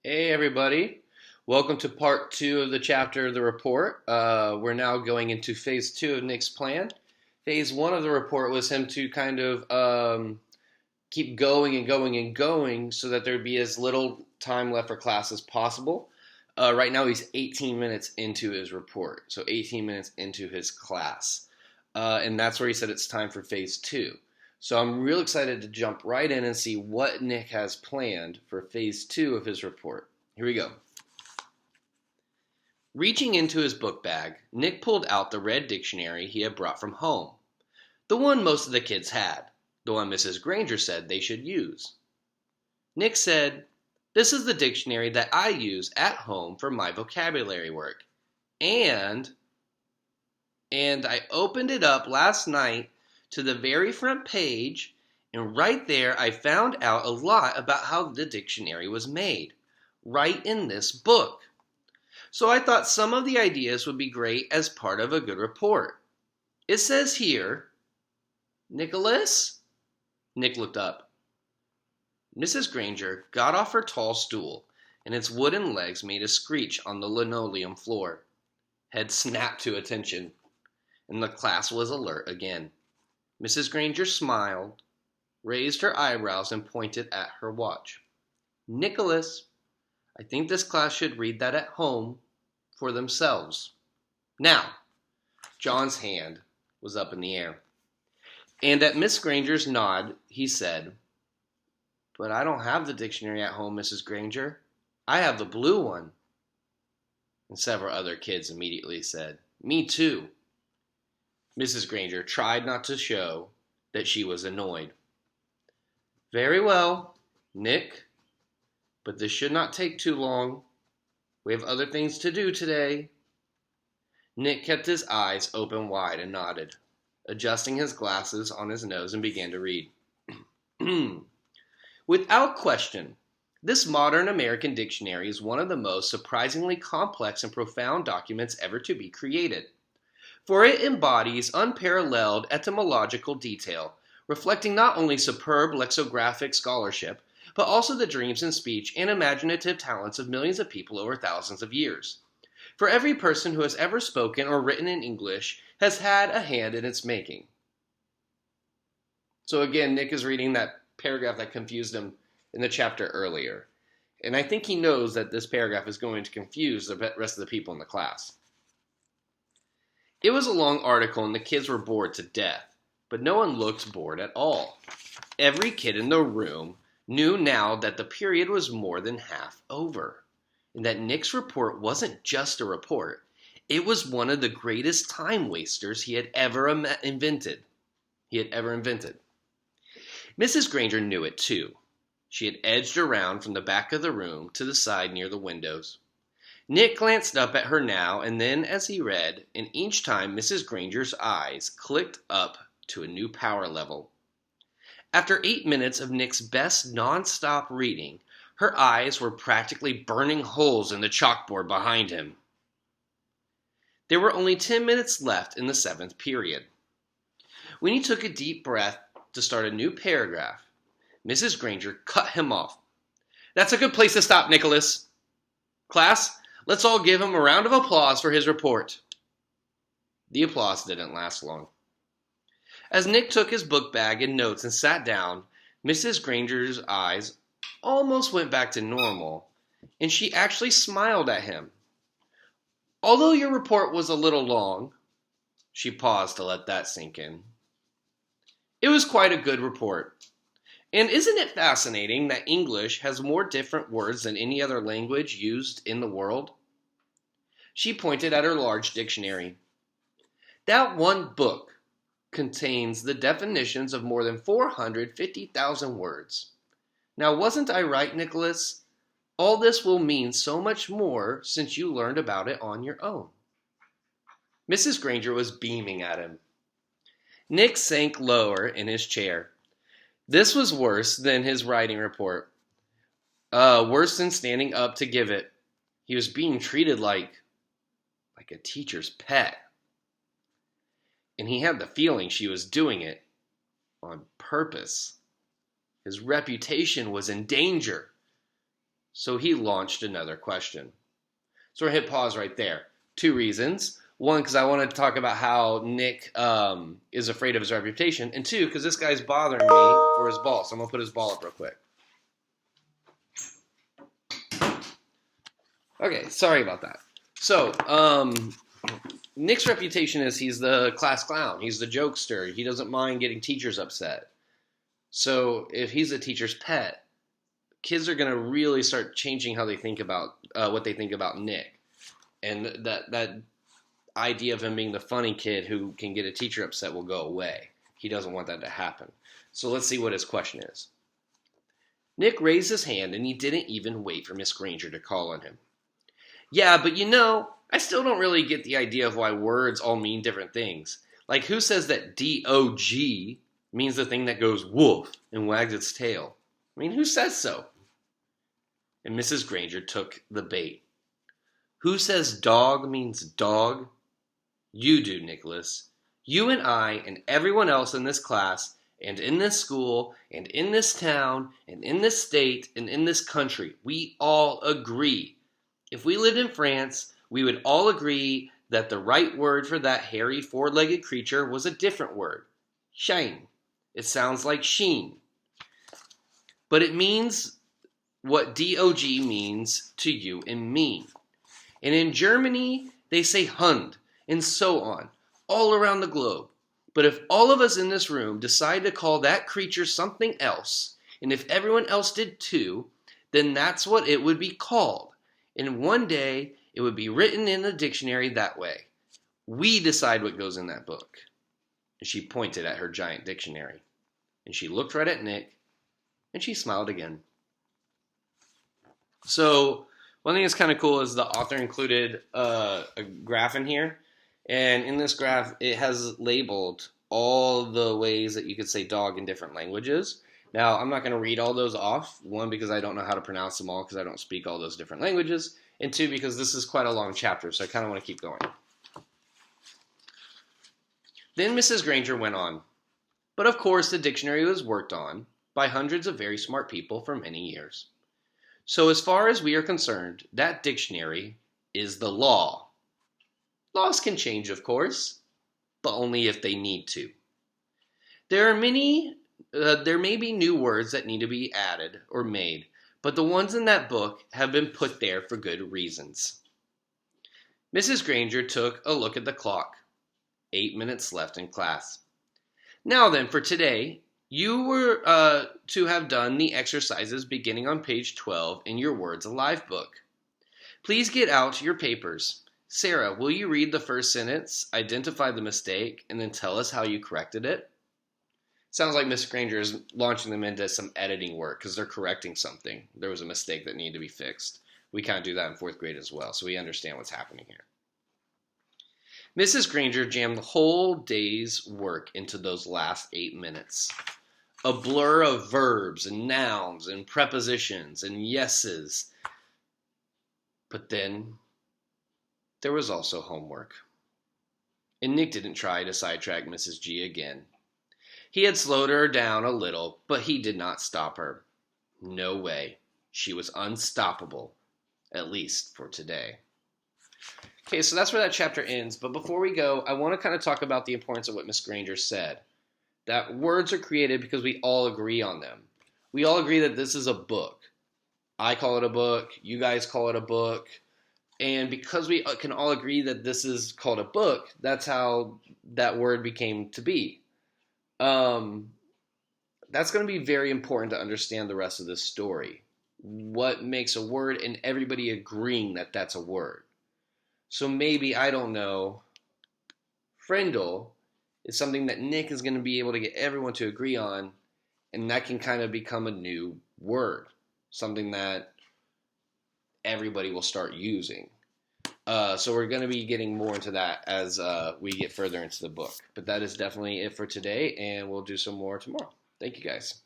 Hey everybody, welcome to part two of the chapter of the report. We're now going into phase two of Nick's plan. Phase one of the report was him to kind of keep going and going and going so that there'd be as little time left for class as possible. Right now he's 18 minutes into his report, so 18 minutes into his class. And that's where he said it's time for phase two. So I'm real excited to jump right in and see what Nick has planned for phase two of his report. Here we go. Reaching into his book bag, Nick pulled out the red dictionary he had brought from home. The one most of the kids had. The one Mrs. Granger said they should use. Nick said, "This is the dictionary that I use at home for my vocabulary work. And I opened it up last night to the very front page, and right there I found out a lot about how the dictionary was made, right in this book. So I thought some of the ideas would be great as part of a good report. It says here, Nicholas?" Nick looked up. Mrs. Granger got off her tall stool, and its wooden legs made a screech on the linoleum floor. Head snapped to attention, and the class was alert again. Mrs. Granger smiled, raised her eyebrows, and pointed at her watch. "Nicholas, I think this class should read that at home for themselves. Now." John's hand was up in the air. And at Miss Granger's nod, he said, "But I don't have the dictionary at home, Mrs. Granger. I have the blue one." And several other kids immediately said, "Me too." Mrs. Granger tried not to show that she was annoyed. "Very well, Nick, but this should not take too long. We have other things to do today." Nick kept his eyes open wide and nodded, adjusting his glasses on his nose, and began to read. Without question, this modern American dictionary is one of the most surprisingly complex and profound documents ever to be created. For it embodies unparalleled etymological detail, reflecting not only superb lexicographic scholarship, but also the dreams and speech and imaginative talents of millions of people over thousands of years. For every person who has ever spoken or written in English has had a hand in its making. So again, Nick is reading that paragraph that confused him in the chapter earlier. And I think he knows that this paragraph is going to confuse the rest of the people in the class. It was a long article and the kids were bored to death, but no one looked bored at all. Every kid in the room knew now that the period was more than half over, and that Nick's report wasn't just a report. It was one of the greatest time wasters he had ever invented. Mrs. Granger knew it too. She had edged around from the back of the room to the side near the windows. Nick glanced up at her now and then as he read, and each time Mrs. Granger's eyes clicked up to a new power level. After 8 minutes of Nick's best non-stop reading, her eyes were practically burning holes in the chalkboard behind him. There were only 10 minutes left in the 7th period. When he took a deep breath to start a new paragraph, Mrs. Granger cut him off. "That's a good place to stop, Nicholas. Class, let's all give him a round of applause for his report." The applause didn't last long. As Nick took his book bag and notes and sat down, Mrs. Granger's eyes almost went back to normal, and she actually smiled at him. "Although your report was a little long," she paused to let that sink in, "it was quite a good report. And isn't it fascinating that English has more different words than any other language used in the world?" She pointed at her large dictionary. "That one book contains the definitions of more than 450,000 words. Now, wasn't I right, Nicholas? All this will mean so much more since you learned about it on your own." Mrs. Granger was beaming at him. Nick sank lower in his chair. This was worse than his writing report. Worse than standing up to give it. He was being treated like a teacher's pet. And he had the feeling she was doing it on purpose. His reputation was in danger. So he launched another question. So we're going to hit pause right there. 2 reasons. 1, because I want to talk about how Nick is afraid of his reputation. And 2, because this guy's bothering me for his ball. So I'm going to put his ball up real quick. Okay, sorry about that. So, Nick's reputation is he's the class clown. He's the jokester. He doesn't mind getting teachers upset. So if he's a teacher's pet, kids are going to really start changing how they think about what they think about Nick. And that idea of him being the funny kid who can get a teacher upset will go away. He doesn't want that to happen. So let's see what his question is. Nick raised his hand, and he didn't even wait for Miss Granger to call on him. Yeah, but I still don't really get the idea of why words all mean different things. Like, who says that D-O-G means the thing that goes woof and wags its tail? I mean, who says so? And Mrs. Granger took the bait. Who says dog means dog? You do, Nicholas. You and I and everyone else in this class and in this school and in this town and in this state and in this country, we all agree. If we lived in France, we would all agree that the right word for that hairy four-legged creature was a different word. Shine. It sounds like sheen. But it means what D-O-G means to you and me. And in Germany, they say Hund, and so on, all around the globe. But if all of us in this room decide to call that creature something else, and if everyone else did too, then that's what it would be called. And one day, it would be written in the dictionary that way. We decide what goes in that book. And she pointed at her giant dictionary. And she looked right at Nick, and she smiled again. So, one thing that's kind of cool is the author included a graph in here. And in this graph, it has labeled all the ways that you could say dog in different languages. Now, I'm not going to read all those off. 1, because I don't know how to pronounce them all because I don't speak all those different languages. And 2, because this is quite a long chapter, so I kind of want to keep going. Then Mrs. Granger went on. But of course, the dictionary was worked on by hundreds of very smart people for many years. So as far as we are concerned, that dictionary is the law. Laws can change, of course, but only if they need to. There may be new words that need to be added or made, but the ones in that book have been put there for good reasons. Mrs. Granger took a look at the clock. 8 minutes left in class. Now then, for today, you were to have done the exercises beginning on page 12 in your Words Alive book. Please get out your papers. Sarah, will you read the first sentence, identify the mistake, and then tell us how you corrected it? Sounds like Miss Granger is launching them into some editing work because they're correcting something. There was a mistake that needed to be fixed. We kind of do that in 4th grade as well, so we understand what's happening here. Mrs. Granger jammed the whole day's work into those last 8 minutes. A blur of verbs and nouns and prepositions and yeses. But then there was also homework. And Nick didn't try to sidetrack Mrs. G again. He had slowed her down a little, but he did not stop her. No way. She was unstoppable, at least for today. Okay, so that's where that chapter ends. But before we go, I want to kind of talk about the importance of what Miss Granger said. That words are created because we all agree on them. We all agree that this is a book. I call it a book. You guys call it a book. And because we can all agree that this is called a book, that's how that word became to be. That's going to be very important to understand the rest of this story. What makes a word and everybody agreeing that that's a word. So maybe, I don't know, friendle is something that Nick is going to be able to get everyone to agree on, and that can kind of become a new word, something that everybody will start using. So we're going to be getting more into that as we get further into the book. But that is definitely it for today, and we'll do some more tomorrow. Thank you, guys.